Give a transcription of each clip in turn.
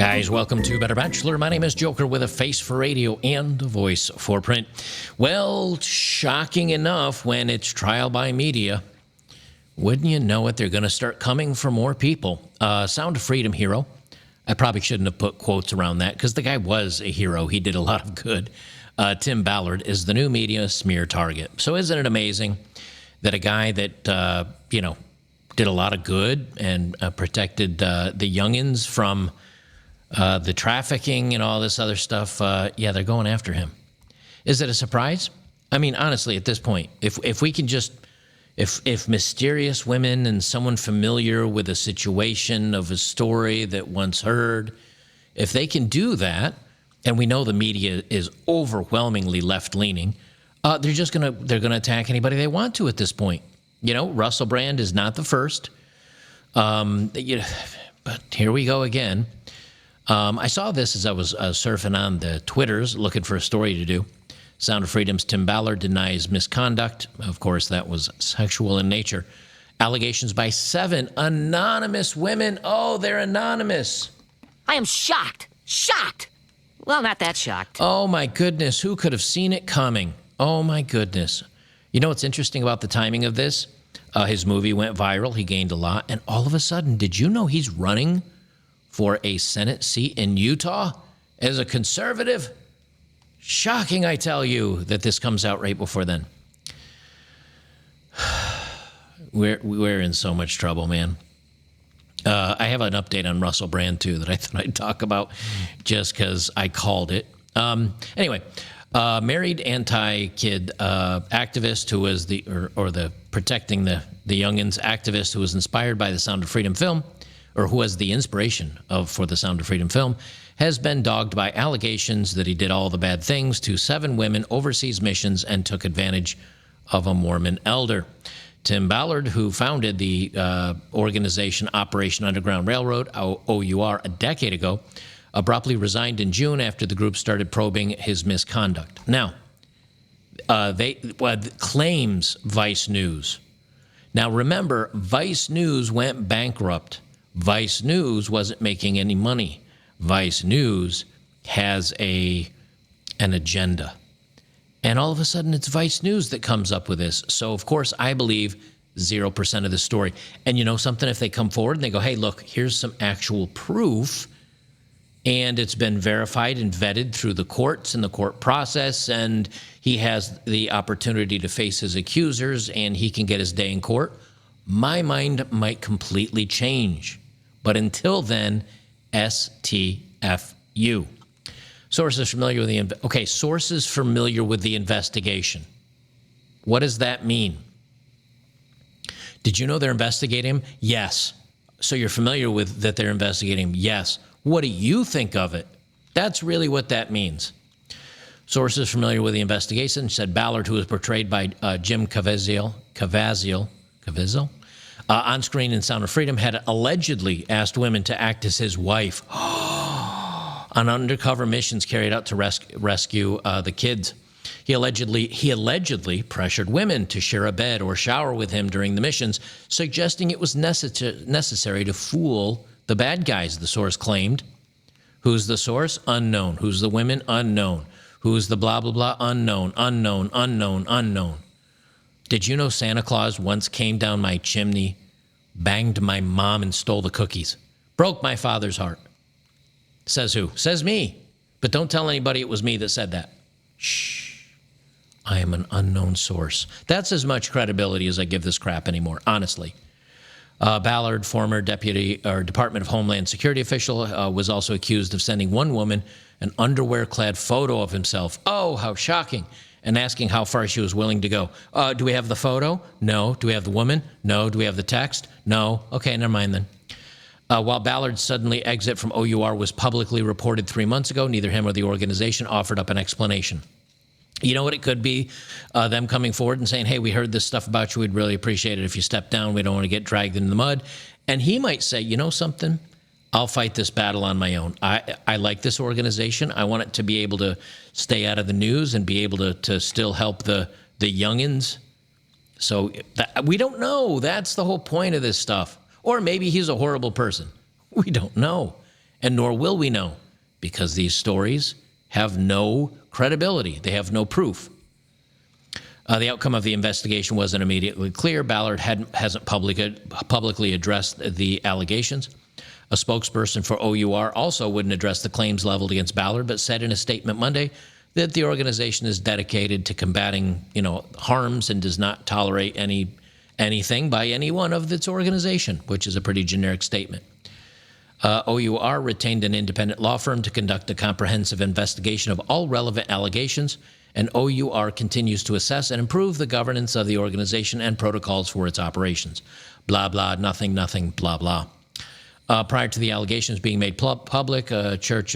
Guys, welcome to Better Bachelor. My name is Joker with a face for radio and a voice for print. Well, shocking enough, when it's trial by media, wouldn't you know it, they're going to start coming for more people. Sound of Freedom hero. I probably shouldn't have put quotes around that because the guy was a hero. He did a lot of good. Tim Ballard is the new media smear target. So isn't it amazing that a guy that, did a lot of good and protected the youngins from the trafficking and all this other stuff, they're going after him. Is it a surprise? I mean, honestly, at this point, if we can just, if mysterious women and someone familiar with a situation of a story that once heard, if they can do that, and we know the media is overwhelmingly left-leaning, they're gonna attack anybody they want to at this point. You know, Russell Brand is not the first. But here we go again. I saw this as I was surfing on the Twitters looking for a story to do. Sound of Freedom's Tim Ballard denies misconduct. Of course, that was sexual in nature. Allegations by 7 anonymous women. Oh, they're anonymous. I am shocked. Shocked. Well, not that shocked. Oh, my goodness. Who could have seen it coming? Oh, my goodness. You know what's interesting about the timing of this? His movie went viral. He gained a lot. And all of a sudden, did you know he's running for a Senate seat in Utah as a conservative? Shocking, I tell you, that this comes out right before then. We're in so much trouble, man. I have an update on Russell Brand, too, that I thought I'd talk about just because I called it. Anyway, married anti-kid activist who was the protecting the youngins activist who was inspired by the Sound of Freedom film, or who was the inspiration for the Sound of Freedom film, has been dogged by allegations that he did all the bad things to 7 women overseas missions and took advantage of a Mormon elder. Tim Ballard, who founded the organization Operation Underground Railroad, OUR, a decade ago, abruptly resigned in June after the group started probing his misconduct. Now, claims Vice News. Now, remember, Vice News went bankrupt. Vice News wasn't making any money. Vice News has an agenda. And all of a sudden, it's Vice News that comes up with this. So, of course, I believe 0% of the story. And you know something? If they come forward and they go, hey, look, here's some actual proof, and it's been verified and vetted through the courts and the court process, and he has the opportunity to face his accusers, and he can get his day in court, my mind might completely change. But until then, STFU. Sources familiar with sources familiar with the investigation. What does that mean? Did you know they're investigating him? Yes. So you're familiar with that they're investigating him? Yes. What do you think of it? That's really what that means. Sources familiar with the investigation said Ballard, who was portrayed by Jim Caviezel, on screen in Sound of Freedom, had allegedly asked women to act as his wife on undercover missions carried out to rescue the kids. He allegedly pressured women to share a bed or shower with him during the missions, suggesting it was necessary to fool the bad guys, the source claimed. Who's the source? Unknown. Who's the women? Unknown. Who's the blah, blah, blah? Unknown, unknown, unknown, unknown. Did you know Santa Claus once came down my chimney, banged my mom, and stole the cookies? Broke my father's heart. Says who? Says me. But don't tell anybody it was me that said that. Shh. I am an unknown source. That's as much credibility as I give this crap anymore, honestly. Ballard, former Department of Homeland Security official, was also accused of sending one woman an underwear-clad photo of himself. Oh, how shocking. And asking how far she was willing to go. Do we have the photo? No. Do we have the woman? No. Do we have the text? No. Okay, never mind then. While Ballard's suddenly exit from OUR was publicly reported 3 months ago, neither him or the organization offered up an explanation. You know what it could be? Them coming forward and saying, hey, we heard this stuff about you. We'd really appreciate it if you step down. We don't want to get dragged in the mud. And he might say, you know something? I'll fight this battle on my own. I like this organization. I want it to be able to stay out of the news and be able to still help the youngins. So we don't know. That's the whole point of this stuff. Or maybe he's a horrible person. We don't know. and nor will we know, because these stories have no credibility. They have no proof. The outcome of the investigation wasn't immediately clear. Ballard hasn't publicly addressed the allegations. A spokesperson for OUR also wouldn't address the claims leveled against Ballard, but said in a statement Monday that the organization is dedicated to combating, harms and does not tolerate anything by any one of its organization, which is a pretty generic statement. OUR retained an independent law firm to conduct a comprehensive investigation of all relevant allegations, and OUR continues to assess and improve the governance of the organization and protocols for its operations. Blah, blah, nothing, blah, blah. Prior to the allegations being made public, Church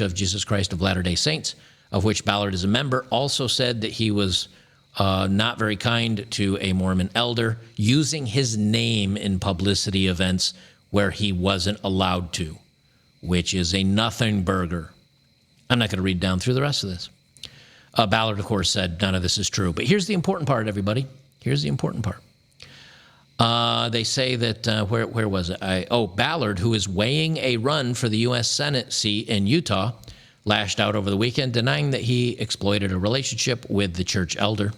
of Jesus Christ of Latter-day Saints, of which Ballard is a member, also said that he was not very kind to a Mormon elder, using his name in publicity events where he wasn't allowed to, which is a nothing burger. I'm not going to read down through the rest of this. Ballard, of course, said none of this is true. But here's the important part, everybody. Here's the important part. They say that, where was it? Ballard, who is weighing a run for the U.S. Senate seat in Utah, lashed out over the weekend, denying that he exploited a relationship with the church elder.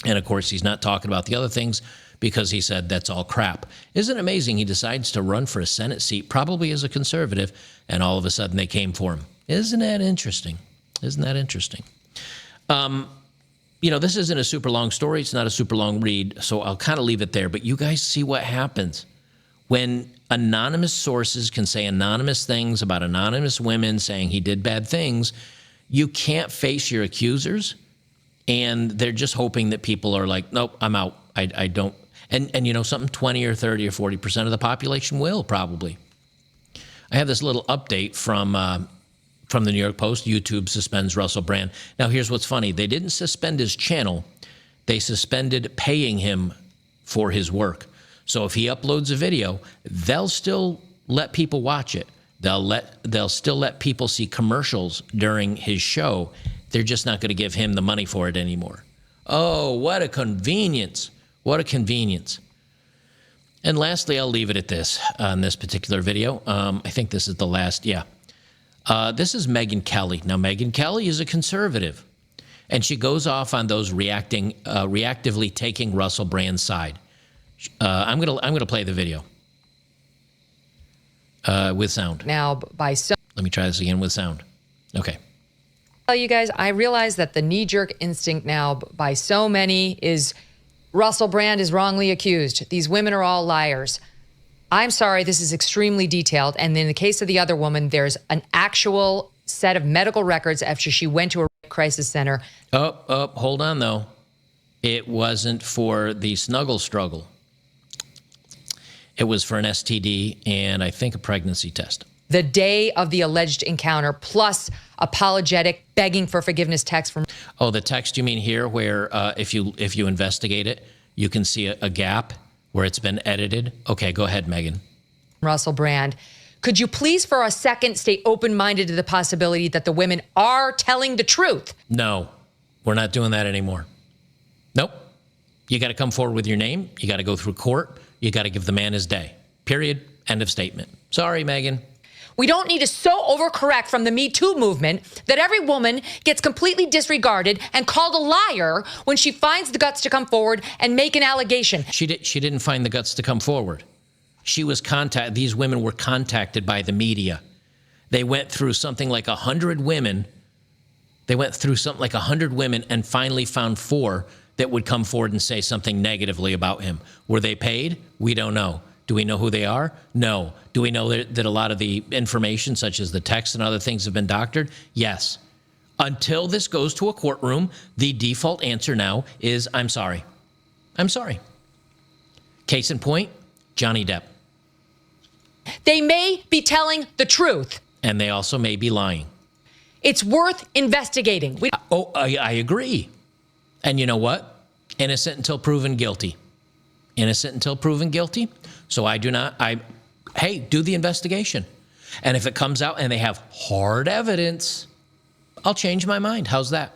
And, of course, he's not talking about the other things because he said that's all crap. Isn't it amazing he decides to run for a Senate seat, probably as a conservative, and all of a sudden they came for him? Isn't that interesting? Isn't that interesting? This isn't a super long story. It's not a super long read, so I'll kind of leave it there. But you guys see what happens when anonymous sources can say anonymous things about anonymous women saying he did bad things. You can't face your accusers, and they're just hoping that people are like, nope, I'm out. I don't. And something, 20 or 30 or 40% of the population will probably. I have this little update from the New York Post. YouTube suspends Russell Brand. Now, here's what's funny. They didn't suspend his channel. They suspended paying him for his work. So if he uploads a video, they'll still let people watch it. They'll still let people see commercials during his show. They're just not going to give him the money for it anymore. Oh, what a convenience. What a convenience. And lastly, I'll leave it at this on this particular video. I think this is the last, yeah. This is Megyn Kelly. Now, Megyn Kelly is a conservative, and she goes off on those reactively taking Russell Brand's side. I'm gonna play the video with sound. Now, Let me try this again with sound. Okay. Tell you guys, I realize that the knee-jerk instinct now by so many is Russell Brand is wrongly accused. These women are all liars. I'm sorry, this is extremely detailed. And in the case of the other woman, there's an actual set of medical records after she went to a crisis center. Hold on, though. It wasn't for the snuggle struggle. It was for an STD and I think a pregnancy test. The day of the alleged encounter, plus apologetic, begging for forgiveness text from... Oh, the text you mean here where if you investigate it, you can see a gap where it's been edited? Okay, go ahead, Megyn. Russell Brand. Could you please for a second stay open-minded to the possibility that the women are telling the truth? No, we're not doing that anymore. Nope. You got to come forward with your name. You got to go through court. You got to give the man his day. Period. End of statement. Sorry, Megyn. We don't need to so overcorrect from the Me Too movement that every woman gets completely disregarded and called a liar when she finds the guts to come forward and make an allegation. She didn't find the guts to come forward. These women were contacted by the media. They went through something like 100 women. They went through something like 100 women and finally found 4 that would come forward and say something negatively about him. Were they paid? We don't know. Do we know who they are? No. Do we know that a lot of the information, such as the text and other things, have been doctored? Yes. Until this goes to a courtroom, the default answer now is, I'm sorry. I'm sorry. Case in point, Johnny Depp. They may be telling the truth. And they also may be lying. It's worth investigating. I agree. And you know what? Innocent until proven guilty. Innocent until proven guilty. So do the investigation. And if it comes out and they have hard evidence, I'll change my mind. How's that?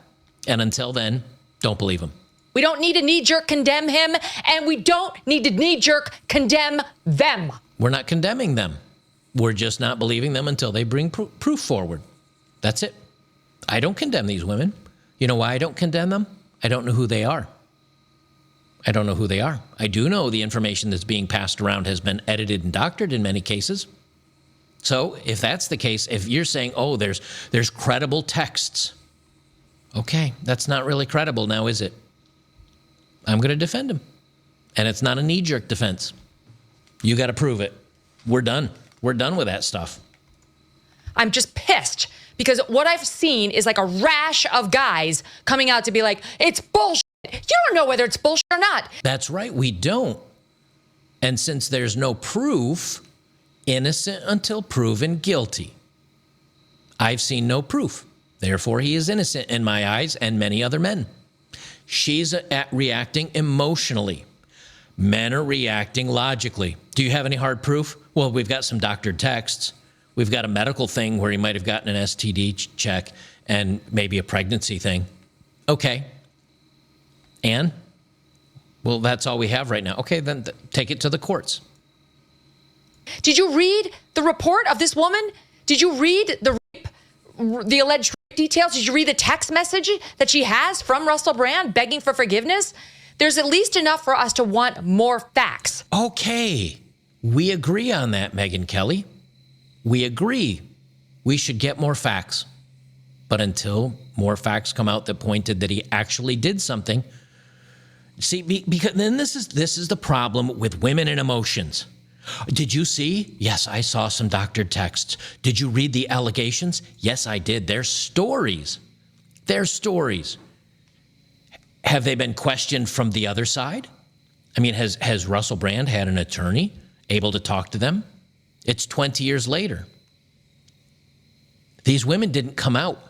And until then, don't believe them. We don't need to knee-jerk condemn him, and we don't need to knee-jerk condemn them. We're not condemning them. We're just not believing them until they bring proof forward. That's it. I don't condemn these women. You know why I don't condemn them? I don't know who they are. I don't know who they are. I do know the information that's being passed around has been edited and doctored in many cases. So if that's the case, if you're saying, oh, there's credible texts, okay, that's not really credible now, is it? I'm going to defend him. And it's not a knee-jerk defense. You got to prove it. We're done. We're done with that stuff. I'm just pissed because what I've seen is like a rash of guys coming out to be like, it's bullshit. You don't know whether it's bullshit or not. That's right. We don't. And since there's no proof, innocent until proven guilty. I've seen no proof. Therefore, he is innocent in my eyes and many other men. She's reacting emotionally. Men are reacting logically. Do you have any hard proof? Well, we've got some doctored texts. We've got a medical thing where he might have gotten an STD check and maybe a pregnancy thing. Okay. And? Well, that's all we have right now. Okay, then take it to the courts. Did you read the report of this woman? Did you read the alleged rape details? Did you read the text message that she has from Russell Brand begging for forgiveness? There's at least enough for us to want more facts. Okay. We agree on that, Megyn Kelly. We agree. We should get more facts. But until more facts come out that pointed that he actually did something, see, because then this is the problem with women and emotions. Did you see? Yes, I saw some doctored texts. Did you read the allegations? Yes, I did. They're stories. They're stories. Have they been questioned from the other side? I mean, has Russell Brand had an attorney able to talk to them? It's 20 years later. These women didn't come out.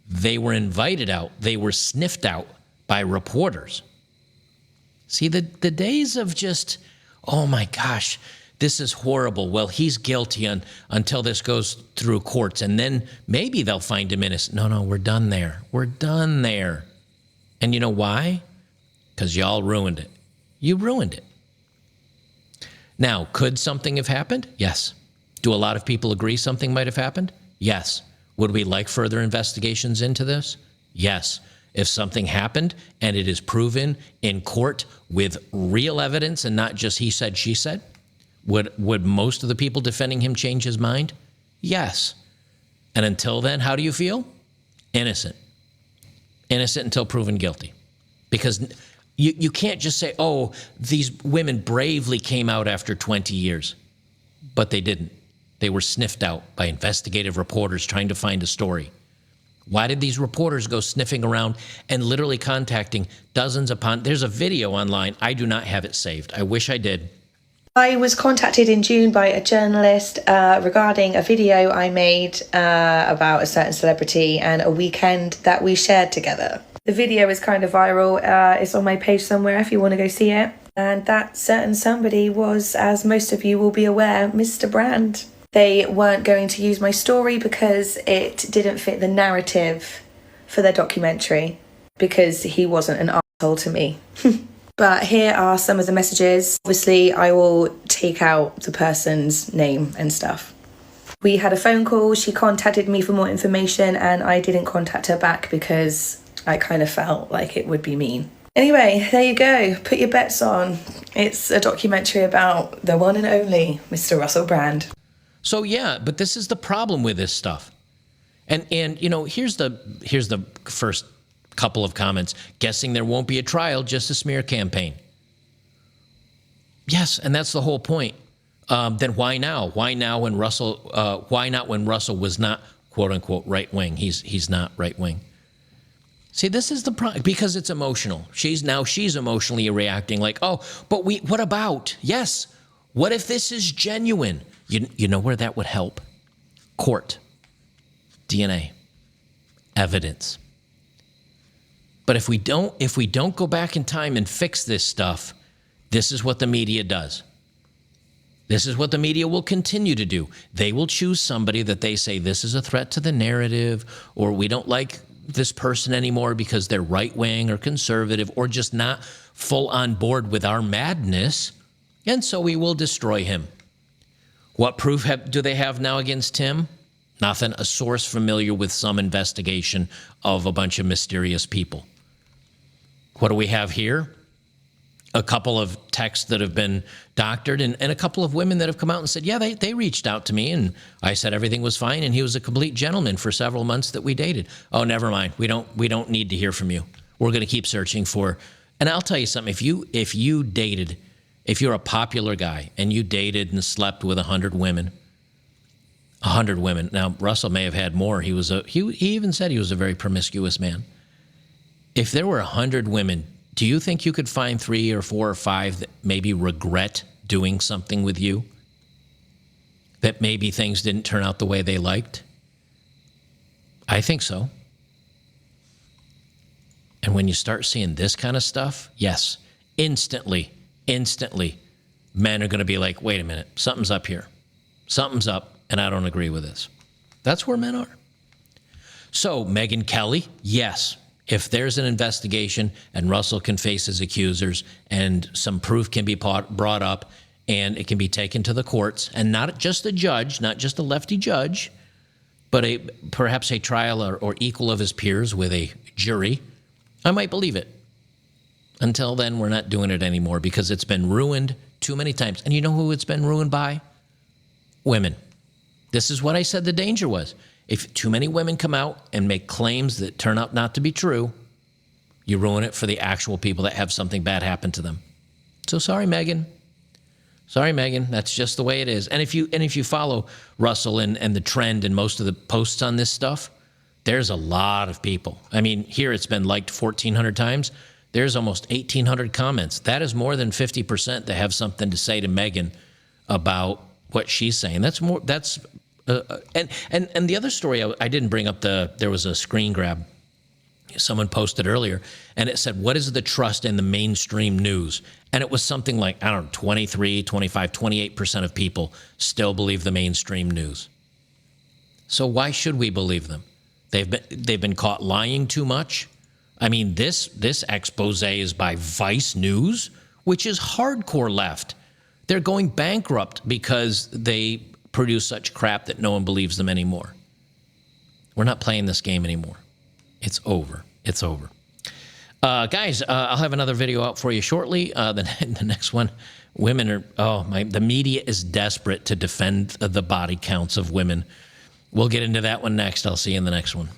They were invited out. They were sniffed out by reporters. See, the days of just, oh my gosh, this is horrible. Well, he's guilty until this goes through courts, and then maybe they'll find him innocent. No, we're done there. We're done there. And you know why? Because y'all ruined it. You ruined it. Now, could something have happened? Yes. Do a lot of people agree something might have happened? Yes. Would we like further investigations into this? Yes. If something happened and it is proven in court with real evidence and not just he said, she said, would most of the people defending him change his mind? Yes. And until then, how do you feel? Innocent. Innocent until proven guilty. Because you can't just say, oh, these women bravely came out after 20 years. But they didn't. They were sniffed out by investigative reporters trying to find a story. Why did these reporters go sniffing around and literally contacting dozens upon... There's a video online. I do not have it saved. I wish I did. I was contacted in June by a journalist regarding a video I made about a certain celebrity and a weekend that we shared together. The video is kind of viral. It's on my page somewhere if you want to go see it. And that certain somebody was, as most of you will be aware, Mr. Brand. They weren't going to use my story because it didn't fit the narrative for their documentary, because he wasn't an asshole to me. But here are some of the messages. Obviously, I will take out the person's name and stuff. We had a phone call. She contacted me for more information and I didn't contact her back because I kind of felt like it would be mean. Anyway, there you go. Put your bets on. It's a documentary about the one and only Mr. Russell Brand. So yeah, but this is the problem with this stuff. And you know, here's the first couple of comments. Guessing there won't be a trial, just a smear campaign. Yes, and that's the whole point. Then why now? Why now when Russell? Why not when Russell was not quote unquote right wing? He's not right wing. See, this is the problem because it's emotional. She's emotionally reacting like, oh, but what about? Yes. What if this is genuine? You know where that would help? Court, DNA, evidence. But if we don't go back in time and fix this stuff, this is what the media does. This is what the media will continue to do. They will choose somebody that they say this is a threat to the narrative, or we don't like this person anymore because they're right-wing or conservative or just not full on board with our madness, and so we will destroy him. What proof do they have now against Tim? Nothing. A source familiar with some investigation of a bunch of mysterious people. What do we have here? A couple of texts that have been doctored and a couple of women that have come out and said, yeah, they reached out to me and I said everything was fine and he was a complete gentleman for several months that we dated. Oh, never mind. We don't need to hear from you. We're going to keep searching for. And I'll tell you something. If you're a popular guy and you dated and slept with 100 women, Now, Russell may have had more. He even said he was a very promiscuous man. If there were 100 women, do you think you could find 3 or 4 or 5 that maybe regret doing something with you? That maybe things didn't turn out the way they liked? I think so. And when you start seeing this kind of stuff, yes, instantly, men are going to be like, wait a minute, something's up here. Something's up, and I don't agree with this. That's where men are. So, Megyn Kelly, yes, if there's an investigation and Russell can face his accusers and some proof can be brought up and it can be taken to the courts, and not just a judge, not just a lefty judge, but perhaps a trial or equal of his peers with a jury, I might believe it. Until then, we're not doing it anymore because it's been ruined too many times. And you know who it's been ruined by? Women. This is what I said the danger was. If too many women come out and make claims that turn out not to be true, you ruin it for the actual people that have something bad happen to them. So sorry, Megyn. Sorry, Megyn. That's just the way it is. And if you follow Russell and the trend and most of the posts on this stuff, there's a lot of people. I mean, here it's been liked 1,400 times. There's almost 1,800 comments. That is more than 50% that have something to say to Megyn about what she's saying. That's more. That's and the other story I didn't bring up. There was a screen grab someone posted earlier, and it said, "What is the trust in the mainstream news?" And it was something like, I don't know, 23, 25, 28% of people still believe the mainstream news. So why should we believe them? They've been caught lying too much. I mean, this expose is by Vice News, which is hardcore left. They're going bankrupt because they produce such crap that no one believes them anymore. We're not playing this game anymore. It's over. It's over. Guys, I'll have another video out for you shortly. The next one, women are, the media is desperate to defend the body counts of women. We'll get into that one next. I'll see you in the next one.